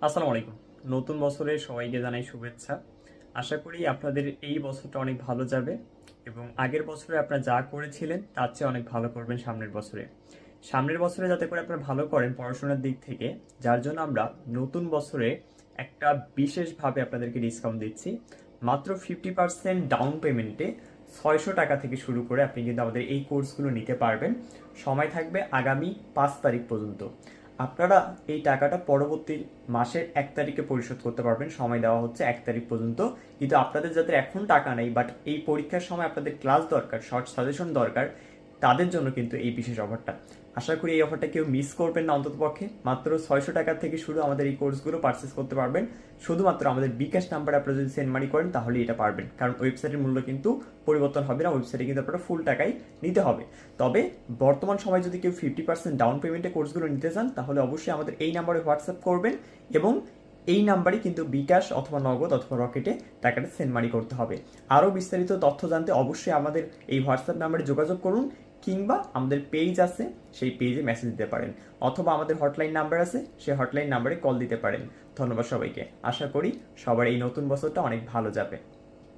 আসসালামু আলাইকুম। নতুন বছরে সবাইকে জানাই শুভেচ্ছা। আশা করি আপনাদের এই বছরটা অনেক ভালো যাবে এবং আগের বছরে আপনারা যা করেছিলেন তার চেয়ে অনেক ভালো করবেন সামনের বছরে। সামনের বছরে যাতে করে আপনারা ভালো করেন পড়াশোনার দিক থেকে, যার জন্য আমরা নতুন বছরে একটা বিশেষভাবে আপনাদেরকে ডিসকাউন্ট দিচ্ছি। মাত্র 50% ডাউন পেমেন্টে 600 টাকা থেকে শুরু করে আপনি কিন্তু আমাদের এই কোর্সগুলো নিতে পারবেন। সময় থাকবে আগামী 5 তারিখ পর্যন্ত। আপনারা এই টাকাটা পরবর্তী মাসের 1 তারিখে পরিশোধ করতে পারবেন। সময় দেওয়া হচ্ছে 1 তারিখ পর্যন্ত। কিন্তু আপনাদের যাদের এখন টাকা নেই, বাট এই পরীক্ষার সময় আপনাদের ক্লাস দরকার, শর্ট সাজেশন দরকার, তাদের জন্য কিন্তু এই বিশেষ অফারটা। আশা করি এই অফারটা কেউ মিস করবেন না। অন্ততপক্ষে মাত্র 600 টাকা থেকে শুরু আমাদের এই কোর্সগুলো পারচেস করতে পারবেন। শুধুমাত্র আমাদের বিকাশ নাম্বারে আপনারা যদি সেন্ড মানি করেন তাহলে এটা পারবেন, কারণ ওয়েবসাইটের মূল্য কিন্তু পরিবর্তন হবে না। ওয়েবসাইটে কিন্তু আপনারা ফুল টাকাই নিতে হবে। তবে বর্তমান সময় যদি কেউ 50% ডাউন পেমেন্টে কোর্সগুলো নিতে চান তাহলে অবশ্যই আমাদের এই নাম্বারে হোয়াটসঅ্যাপ করবেন এবং এই নাম্বারে কিন্তু বিকাশ অথবা নগদ অথবা রকেটে টাকাটা সেন্ড মানি করতে হবে। আরও বিস্তারিত তথ্য জানতে অবশ্যই আমাদের এই হোয়াটসঅ্যাপ নাম্বারে যোগাযোগ করুন, কিংবা আমাদের পেজ আছে সেই পেজে মেসেজ দিতে পারেন, অথবা আমাদের হটলাইন নাম্বার আছে সেই হটলাইন নাম্বারে কল দিতে পারেন। ধন্যবাদ সবাইকে। আশা করি সবার এই নতুন বছরটা অনেক ভালো যাবে।